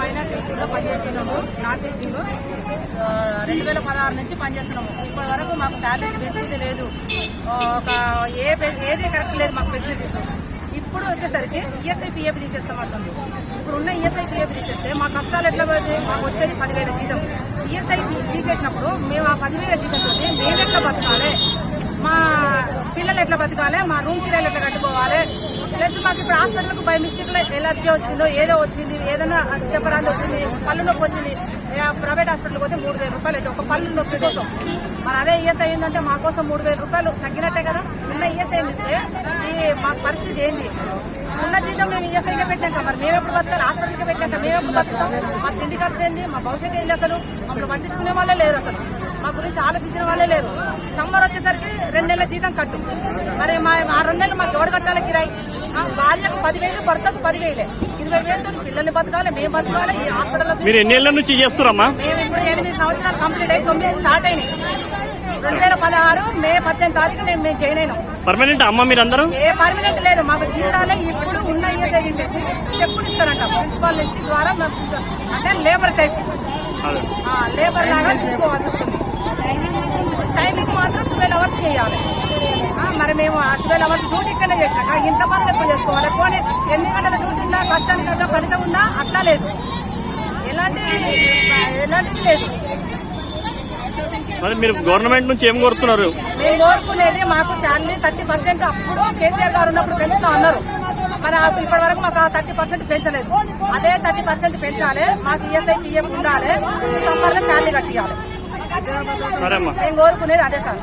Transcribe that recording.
Minority స్కూల్లో పనిచేస్తున్నాము. Non teaching 2016 నుంచి పనిచేస్తున్నాము. ఇప్పటి వరకు మాకు శాలరీస్ పెంచింది లేదు, ఏది కరెక్ట్ లేదు మాకు ఫెసిలిటీస్. ఇప్పుడు వచ్చేసరికి ఈఎస్ఐ పిఎఫ్ తీసేస్తామంటుంది. ఇప్పుడు ఉన్న ఈఎస్ఐ పిఎఫ్ తీసేస్తే మా కష్టాలు ఎట్లా పడితే మాకు వచ్చేది 10,000 జీతం. ఈఎస్ఐ తీసేసినప్పుడు మేము ఆ 10,000 జీతంతో మేము ఎట్లా బతకాలి, మా పిల్లలు ఎట్లా బతకాలి, మా రూమ్ కిరాయిలు ఎట్లా కట్టుకోవాలి. ప్లస్ మాకు ఇప్పుడు హాస్పిటల్కి బై మిస్టేక్ లో ఎలర్జీ వచ్చిందో ఏదో వచ్చింది, ఏదైనా చెప్పడానికి వచ్చింది, పళ్ళు నొప్పి వచ్చింది, ప్రైవేట్ హాస్పిటల్కి పోతే 3,000 రూపాయలు అయితే ఒక పళ్ళు నొప్పి కోసం. మరి అదే ఈఎస్ఐ ఏంటంటే మా కోసం 3,000 రూపాయలు తగ్గినట్టే కదా. ఉన్న ఈఎస్ఐ ఇస్తే మా పరిస్థితి ఏంది? ఉన్న జీతం మేము ఈఎస్ఐగా పెట్టాక మరి మేము ఎప్పుడు బతకాలి? హాస్పిటల్కి పెట్టాక మేము ఎప్పుడు బతుకుతాం? మా తిండి ఖర్చు ఏంది? మా భవిష్యత్తు ఏంది? అసలు మమ్మల్ని పట్టించుకునే వాళ్ళే లేరు, అసలు మా గురించి ఆలోచించిన వాళ్ళే లేరు. సమ్మర్ వచ్చేసరికి 2 నెలల జీతం కట్టు, మరి ఆ 2 నెలలు మాకు ఎవరు కట్టాలి కిరాయి? భార్యకు 10,000, భర్తకు 10,000, 20,000తో పిల్లల్ని బతకాలి, మేము బతకాలి. ఈ హాస్పిటల్లో మీరు ఎన్ని ఏళ్ళ నుంచి చేస్తున్నారమ్మా? మేము ఇప్పుడు 8 సంవత్సరాలు కంప్లీట్ అయ్యి 9 స్టార్ట్ అయినాయి. 2016 మే 18 తారీఖు మేము జాయిన్ అయినాం. పర్మనెంట్ అమ్మ మీరందరూ? ఏ పర్మనెంట్ లేదు మాకు. జీతాలే ఇప్పుడు ఉన్న ఈఎస్ఐ తీసేసి చెక్కులు ఇస్తారంట ప్రిన్సిపాల్ నుంచి ద్వారా. అంటే లేబర్ టైప్, లేబర్ లాగా చూసుకోవాల్సి వస్తుంది. టైమింగ్ మాత్రం 12 అవర్స్ చేయాలి. మరి మేము 12 అవర్స్ డ్యూటీ ఇక్కడనే చేశాక ఇంత పనులు ఎక్కువ చేసుకోవాలి. పోనీ 8 గంటల డ్యూటీ ఉందా, కష్టానికి ఉందా, ఫలితం ఉందా? అట్లా లేదు, ఎలాంటిది లేదు. మరి మీరు గవర్నమెంట్ నుంచి ఏం కోరుతున్నారు? మేము కోరుకునేది మాకు శాలరీ 30% అప్పుడు కేసీఆర్ గారు ఉన్నప్పుడు పెంచుతా అన్నారు. మరి ఇప్పటి వరకు మాకు 30% పెంచలేదు. అదే 30% పెంచాలి. మాకు ఈఎస్ఐ పిఎఫ్ ఉండాలి, సమ్మర్లో శాలరీ కట్టియాలి. సరే అమ్మా, మేము కోరుకునేది అదే సార్.